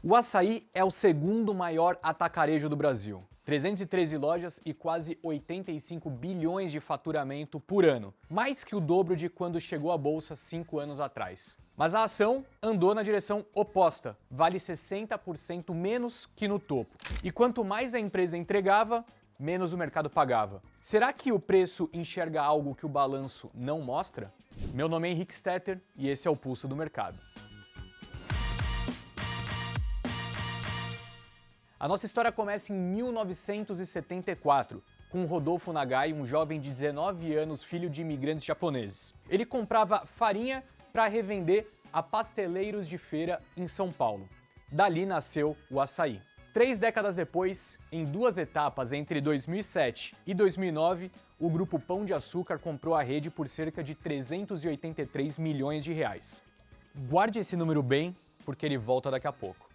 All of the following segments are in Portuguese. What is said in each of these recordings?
O Assaí é o segundo maior atacarejo do Brasil. 313 lojas e quase 85 bilhões de faturamento por ano, mais que o dobro de quando chegou à bolsa 5 anos atrás. Mas a ação andou na direção oposta, vale 60% menos que no topo. E quanto mais a empresa entregava, menos o mercado pagava. Será que o preço enxerga algo que o balanço não mostra? Meu nome é Henrique Stetter e esse é o Pulso do Mercado. A nossa história começa em 1974, com Rodolfo Nagai, um jovem de 19 anos, filho de imigrantes japoneses. Ele comprava farinha para revender a pasteleiros de feira em São Paulo. Dali nasceu o Assaí. 3 décadas depois, em 2 etapas entre 2007 e 2009, o grupo Pão de Açúcar comprou a rede por cerca de 383 milhões de reais. Guarde esse número bem, porque ele volta daqui a pouco.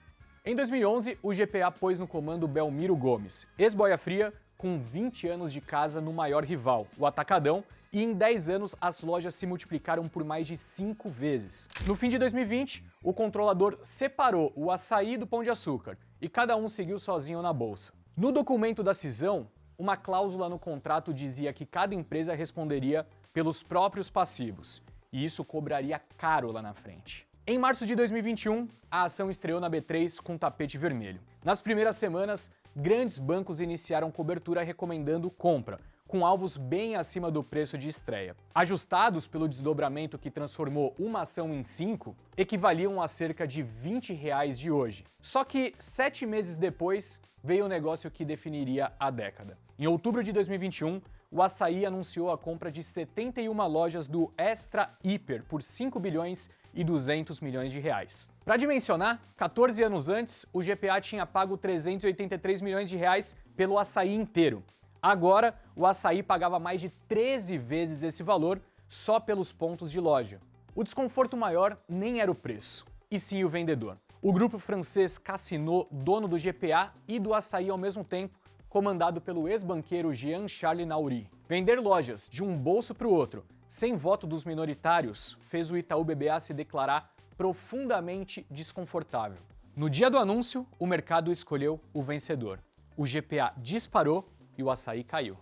Em 2011, o GPA pôs no comando Belmiro Gomes, ex-boia fria, com 20 anos de casa no maior rival, o Atacadão, e em 10 anos as lojas se multiplicaram por mais de 5 vezes. No fim de 2020, o controlador separou o Assaí do Pão de Açúcar e cada um seguiu sozinho na bolsa. No documento da cisão, uma cláusula no contrato dizia que cada empresa responderia pelos próprios passivos, e isso cobraria caro lá na frente. Em março de 2021, a ação estreou na B3 com tapete vermelho. Nas primeiras semanas, grandes bancos iniciaram cobertura recomendando compra, com alvos bem acima do preço de estreia. Ajustados pelo desdobramento que transformou uma ação em 5, equivaliam a cerca de R$20 de hoje. Só que 7 meses depois, veio o negócio que definiria a década. Em outubro de 2021, o Assaí anunciou a compra de 71 lojas do Extra Hiper por 5 bilhões e 200 milhões de reais. Para dimensionar, 14 anos antes, o GPA tinha pago 383 milhões de reais pelo Assaí inteiro. Agora, o Assaí pagava mais de 13 vezes esse valor só pelos pontos de loja. O desconforto maior nem era o preço, e sim o vendedor. O grupo francês Casino, dono do GPA e do Assaí ao mesmo tempo, comandado pelo ex-banqueiro Jean-Charles Naouri. Vender lojas de um bolso para o outro, sem voto dos minoritários, fez o Itaú BBA se declarar profundamente desconfortável. No dia do anúncio, o mercado escolheu o vencedor. O GPA disparou e o Assaí caiu.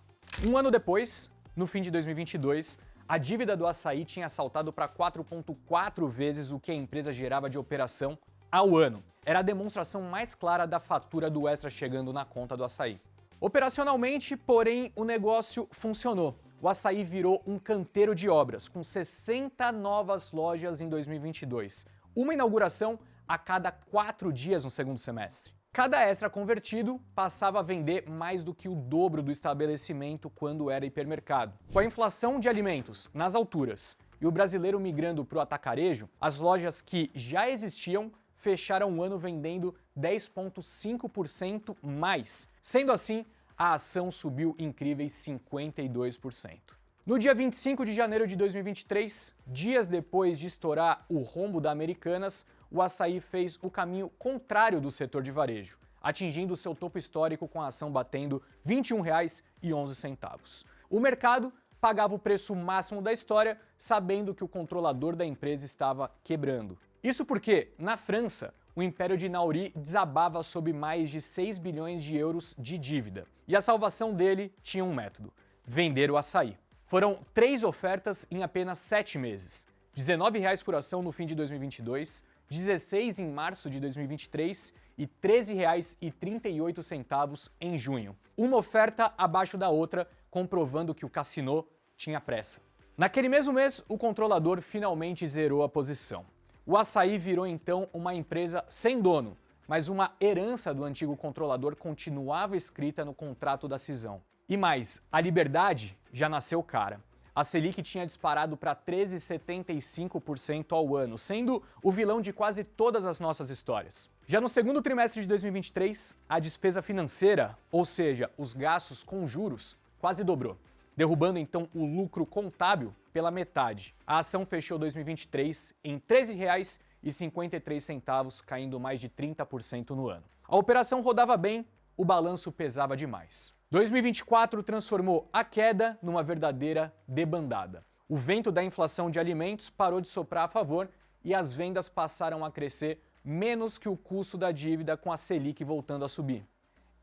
Um ano depois, no fim de 2022, a dívida do Assaí tinha saltado para 4,4 vezes o que a empresa gerava de operação ao ano. Era a demonstração mais clara da fatura do Extra chegando na conta do Assaí. Operacionalmente, porém, o negócio funcionou. O Assaí virou um canteiro de obras, com 60 novas lojas em 2022. Uma inauguração a cada 4 dias no segundo semestre. Cada Extra convertido passava a vender mais do que o dobro do estabelecimento quando era hipermercado. Com a inflação de alimentos nas alturas e o brasileiro migrando para o atacarejo, as lojas que já existiam fecharam o ano vendendo 10,5% mais. Sendo assim, a ação subiu incríveis 52%. No dia 25 de janeiro de 2023, dias depois de estourar o rombo da Americanas, o Assaí fez o caminho contrário do setor de varejo, atingindo seu topo histórico com a ação batendo R$ 21,11. O mercado pagava o preço máximo da história, sabendo que o controlador da empresa estava quebrando. Isso porque, na França, o império de Naouri desabava sob mais de 6 bilhões de euros de dívida. E a salvação dele tinha um método: vender o Assaí. Foram 3 ofertas em apenas 7 meses. R$ 19 por ação no fim de 2022, 16 em março de 2023 e R$ 13,38 em junho. Uma oferta abaixo da outra, comprovando que o Casino tinha pressa. Naquele mesmo mês, o controlador finalmente zerou a posição. O Assaí virou então uma empresa sem dono, mas uma herança do antigo controlador continuava escrita no contrato da cisão. E mais, a liberdade já nasceu cara. A Selic tinha disparado para 13,75% ao ano, sendo o vilão de quase todas as nossas histórias. Já no segundo trimestre de 2023, a despesa financeira, ou seja, os gastos com juros, quase dobrou, derrubando então o lucro contábil pela metade. A ação fechou 2023 em R$ 13,53, caindo mais de 30% no ano. A operação rodava bem, o balanço pesava demais. 2024 transformou a queda numa verdadeira debandada. O vento da inflação de alimentos parou de soprar a favor e as vendas passaram a crescer menos que o custo da dívida com a Selic voltando a subir.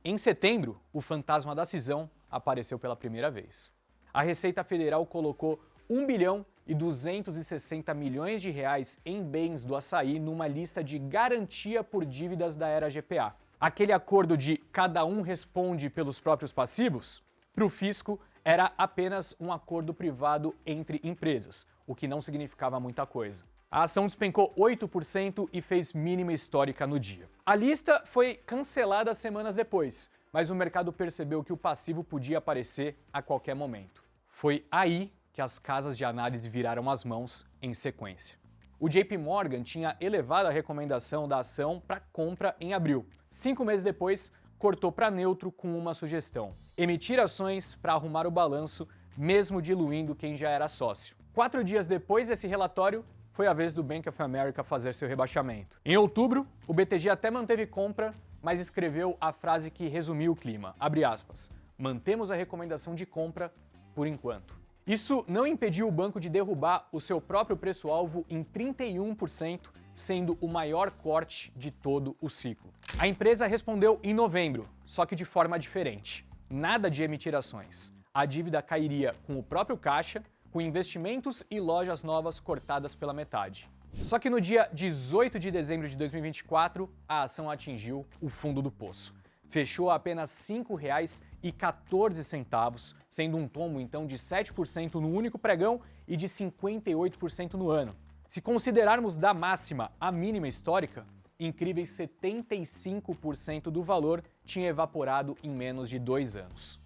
Em setembro, o fantasma da cisão apareceu pela primeira vez. A Receita Federal colocou 1 bilhão e 260 milhões de reais em bens do Açaí numa lista de garantia por dívidas da era GPA. Aquele acordo de cada um responde pelos próprios passivos, para o fisco era apenas um acordo privado entre empresas, o que não significava muita coisa. A ação despencou 8% e fez mínima histórica no dia. A lista foi cancelada semanas depois, mas o mercado percebeu que o passivo podia aparecer a qualquer momento. Foi aí que as casas de análise viraram as mãos em sequência. O JP Morgan tinha elevado a recomendação da ação para compra em abril. 5 meses depois, cortou para neutro com uma sugestão: emitir ações para arrumar o balanço, mesmo diluindo quem já era sócio. 4 dias depois desse relatório, foi a vez do Bank of America fazer seu rebaixamento. Em outubro, o BTG até manteve compra, mas escreveu a frase que resumiu o clima, abre aspas, mantemos a recomendação de compra por enquanto. Isso não impediu o banco de derrubar o seu próprio preço-alvo em 31%, sendo o maior corte de todo o ciclo. A empresa respondeu em novembro, só que de forma diferente. Nada de emitir ações. A dívida cairia com o próprio caixa, com investimentos e lojas novas cortadas pela metade. Só que no dia 18 de dezembro de 2024, a ação atingiu o fundo do poço. Fechou a apenas R$ 5,14, sendo um tombo então de 7% no único pregão e de 58% no ano. Se considerarmos da máxima a mínima histórica, incríveis 75% do valor tinha evaporado em menos de 2 anos.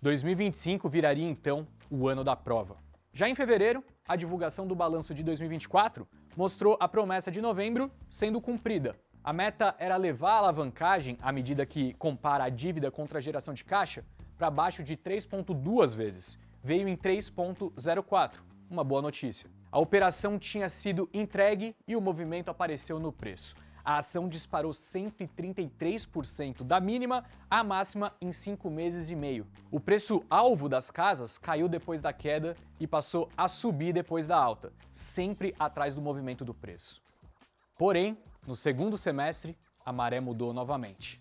2025 viraria então o ano da prova. Já em fevereiro, a divulgação do balanço de 2024 mostrou a promessa de novembro sendo cumprida. A meta era levar a alavancagem, à medida que compara a dívida contra a geração de caixa, para baixo de 3,2 vezes. Veio em 3,04, uma boa notícia. A operação tinha sido entregue e o movimento apareceu no preço. A ação disparou 133% da mínima à máxima em 5 meses e meio. O preço-alvo das casas caiu depois da queda e passou a subir depois da alta, sempre atrás do movimento do preço. Porém, no segundo semestre, a maré mudou novamente.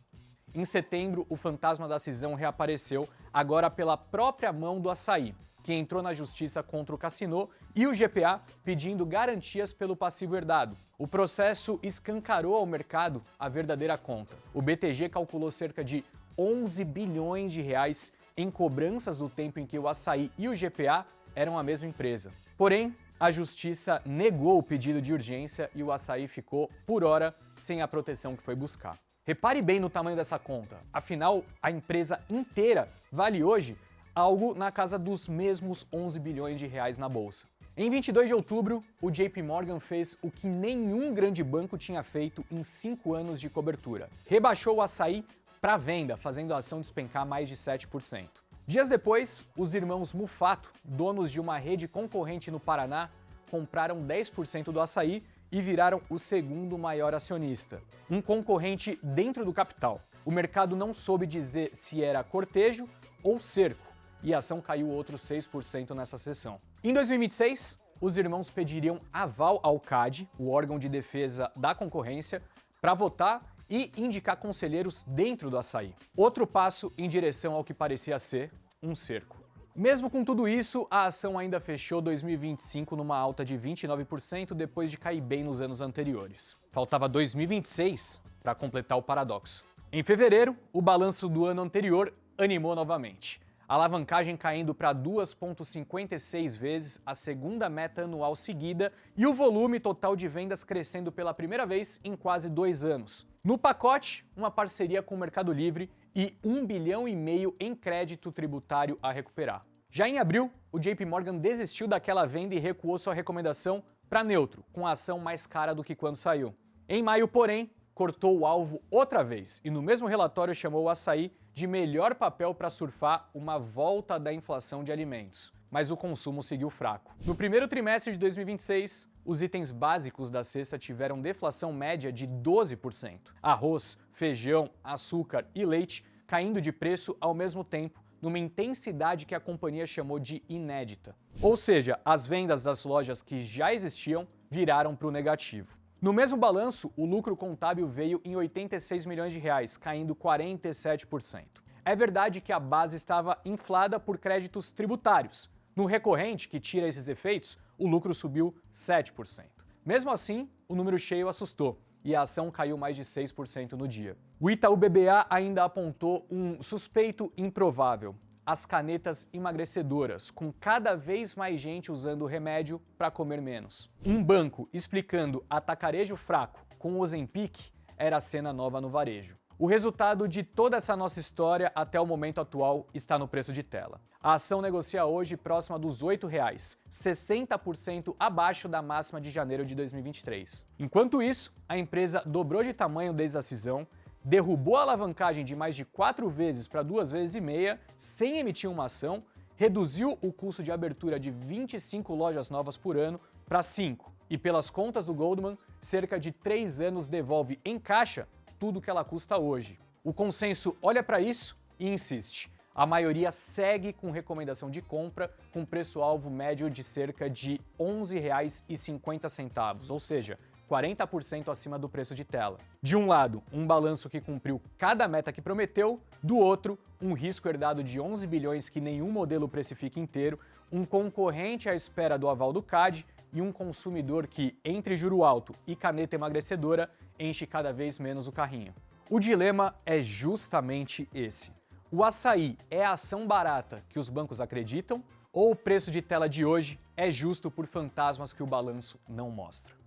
Em setembro, o fantasma da cisão reapareceu, agora pela própria mão do Açaí, que entrou na justiça contra o Cassino e o GPA pedindo garantias pelo passivo herdado. O processo escancarou ao mercado a verdadeira conta. O BTG calculou cerca de 11 bilhões de reais em cobranças do tempo em que o Açaí e o GPA eram a mesma empresa. Porém, a justiça negou o pedido de urgência e o Açaí ficou, por hora, sem a proteção que foi buscar. Repare bem no tamanho dessa conta. Afinal, a empresa inteira vale hoje algo na casa dos mesmos 11 bilhões de reais na bolsa. Em 22 de outubro, o JP Morgan fez o que nenhum grande banco tinha feito em 5 anos de cobertura. Rebaixou o Açaí para venda, fazendo a ação despencar mais de 7%. Dias depois, os irmãos Mufato, donos de uma rede concorrente no Paraná, compraram 10% do Açaí e viraram o segundo maior acionista, um concorrente dentro do capital. O mercado não soube dizer se era cortejo ou cerco, e a ação caiu outros 6% nessa sessão. Em 2026, os irmãos pediriam aval ao CAD, o órgão de defesa da concorrência, para votar e indicar conselheiros dentro do Açaí. Outro passo em direção ao que parecia ser um cerco. Mesmo com tudo isso, a ação ainda fechou 2025 numa alta de 29% depois de cair bem nos anos anteriores. Faltava 2026 para completar o paradoxo. Em fevereiro, o balanço do ano anterior animou novamente. A alavancagem caindo para 2,56 vezes a segunda meta anual seguida e o volume total de vendas crescendo pela primeira vez em quase 2 anos. No pacote, uma parceria com o Mercado Livre e 1,5 bilhão em crédito tributário a recuperar. Já em abril, o JP Morgan desistiu daquela venda e recuou sua recomendação para neutro, com a ação mais cara do que quando saiu. Em maio, porém, cortou o alvo outra vez e no mesmo relatório chamou o Açaí de melhor papel para surfar uma volta da inflação de alimentos. Mas o consumo seguiu fraco. No primeiro trimestre de 2026, os itens básicos da cesta tiveram deflação média de 12%. Arroz, feijão, açúcar e leite caindo de preço ao mesmo tempo, numa intensidade que a companhia chamou de inédita. Ou seja, as vendas das lojas que já existiam viraram para o negativo. No mesmo balanço, o lucro contábil veio em 86 milhões de reais, caindo 47%. É verdade que a base estava inflada por créditos tributários. No recorrente, que tira esses efeitos, o lucro subiu 7%. Mesmo assim, o número cheio assustou e a ação caiu mais de 6% no dia. O Itaú BBA ainda apontou um suspeito improvável: as canetas emagrecedoras, com cada vez mais gente usando o remédio para comer menos. Um banco explicando atacarejo fraco com Ozempic era a cena nova no varejo. O resultado de toda essa nossa história até o momento atual está no preço de tela. A ação negocia hoje próxima dos R$ 8,00, 60% abaixo da máxima de janeiro de 2023. Enquanto isso, a empresa dobrou de tamanho desde a cisão, derrubou a alavancagem de mais de 4 vezes para 2,5 vezes sem emitir uma ação, reduziu o custo de abertura de 25 lojas novas por ano para 5 e, pelas contas do Goldman, cerca de 3 anos devolve em caixa tudo que ela custa hoje. O consenso olha para isso e insiste. A maioria segue com recomendação de compra com preço-alvo médio de cerca de R$ 11,50, ou seja, 40% acima do preço de tela. De um lado, um balanço que cumpriu cada meta que prometeu, do outro, um risco herdado de 11 bilhões que nenhum modelo precifica inteiro, um concorrente à espera do aval do CAD e um consumidor que, entre juro alto e caneta emagrecedora, enche cada vez menos o carrinho. O dilema é justamente esse. O açaí é a ação barata que os bancos acreditam ou o preço de tela de hoje é justo por fantasmas que o balanço não mostra?